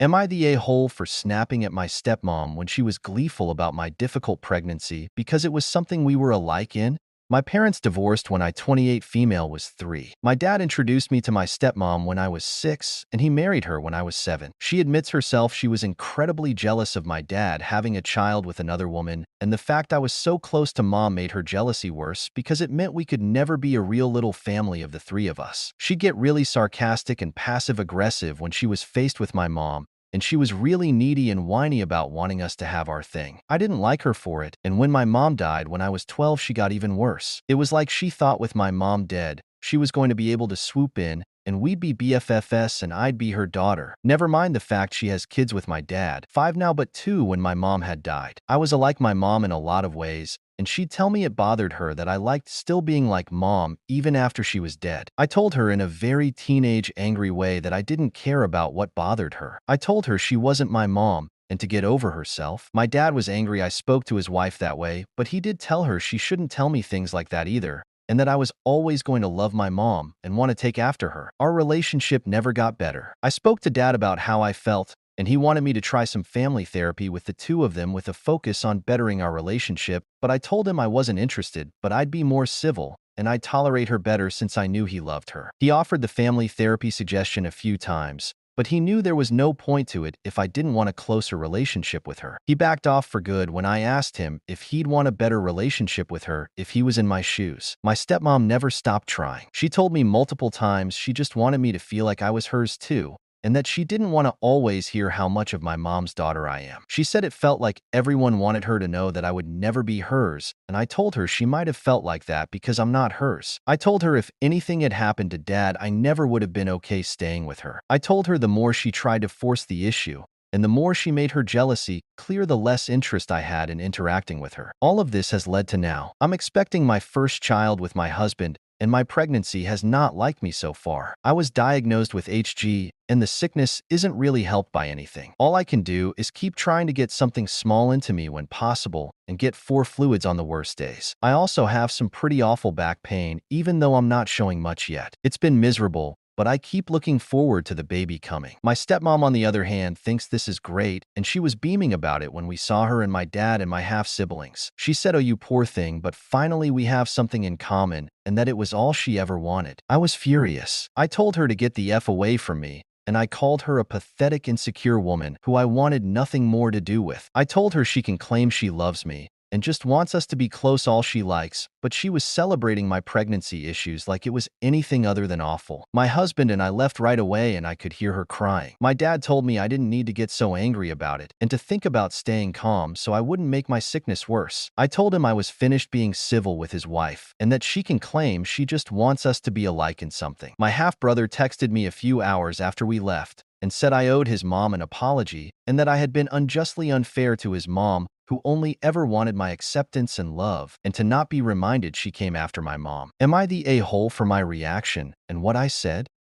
Am I the a-hole for snapping at my stepmom when she was gleeful about my difficult pregnancy because it was something we were alike in? My parents divorced when I 28 female was 3. My dad introduced me to my stepmom when I was 6, and he married her when I was 7. She admits herself she was incredibly jealous of my dad having a child with another woman, and the fact I was so close to mom made her jealousy worse because it meant we could never be a real little family of the three of us. She'd get really sarcastic and passive-aggressive when she was faced with my mom, and she was really needy and whiny about wanting us to have our thing. I didn't like her for it, and when my mom died when I was 12, she got even worse. It was like she thought with my mom dead, she was going to be able to swoop in, and we'd be BFFs and I'd be her daughter. Never mind the fact she has kids with my dad, 5 now but 2 when my mom had died. I was like my mom in a lot of ways, and she'd tell me it bothered her that I liked still being like mom even after she was dead. I told her in a very teenage angry way that I didn't care about what bothered her. I told her she wasn't my mom and to get over herself. My dad was angry I spoke to his wife that way, but he did tell her she shouldn't tell me things like that either, and that I was always going to love my mom and want to take after her. Our relationship never got better. I spoke to dad about how I felt, and he wanted me to try some family therapy with the two of them with a focus on bettering our relationship, but I told him I wasn't interested, but I'd be more civil, and I'd tolerate her better since I knew he loved her. He offered the family therapy suggestion a few times, but he knew there was no point to it if I didn't want a closer relationship with her. He backed off for good when I asked him if he'd want a better relationship with her if he was in my shoes. My stepmom never stopped trying. She told me multiple times she just wanted me to feel like I was hers too, and that she didn't want to always hear how much of my mom's daughter I am. She said it felt like everyone wanted her to know that I would never be hers, and I told her she might have felt like that because I'm not hers. I told her if anything had happened to dad, I never would have been okay staying with her. I told her the more she tried to force the issue, and the more she made her jealousy clear, the less interest I had in interacting with her. All of this has led to now. I'm expecting my first child with my husband, and my pregnancy has not liked me so far. I was diagnosed with HG, and the sickness isn't really helped by anything. All I can do is keep trying to get something small into me when possible and get 4 fluids on the worst days. I also have some pretty awful back pain, even though I'm not showing much yet. It's been miserable, but I keep looking forward to the baby coming. My stepmom, on the other hand, thinks this is great, and she was beaming about it when we saw her and my dad and my half-siblings. She said, "Oh, you poor thing, but finally we have something in common," and that it was all she ever wanted. I was furious. I told her to get the F away from me, and I called her a pathetic, insecure woman who I wanted nothing more to do with. I told her she can claim she loves me and just wants us to be close all she likes, but she was celebrating my pregnancy issues like it was anything other than awful. My husband and I left right away, and I could hear her crying. My dad told me I didn't need to get so angry about it and to think about staying calm so I wouldn't make my sickness worse. I told him I was finished being civil with his wife and that she can claim she just wants us to be alike in something. My half-brother texted me a few hours after we left and said I owed his mom an apology and that I had been unjustly unfair to his mom, who only ever wanted my acceptance and love, and to not be reminded she came after my mom. Am I the a-hole for my reaction and what I said?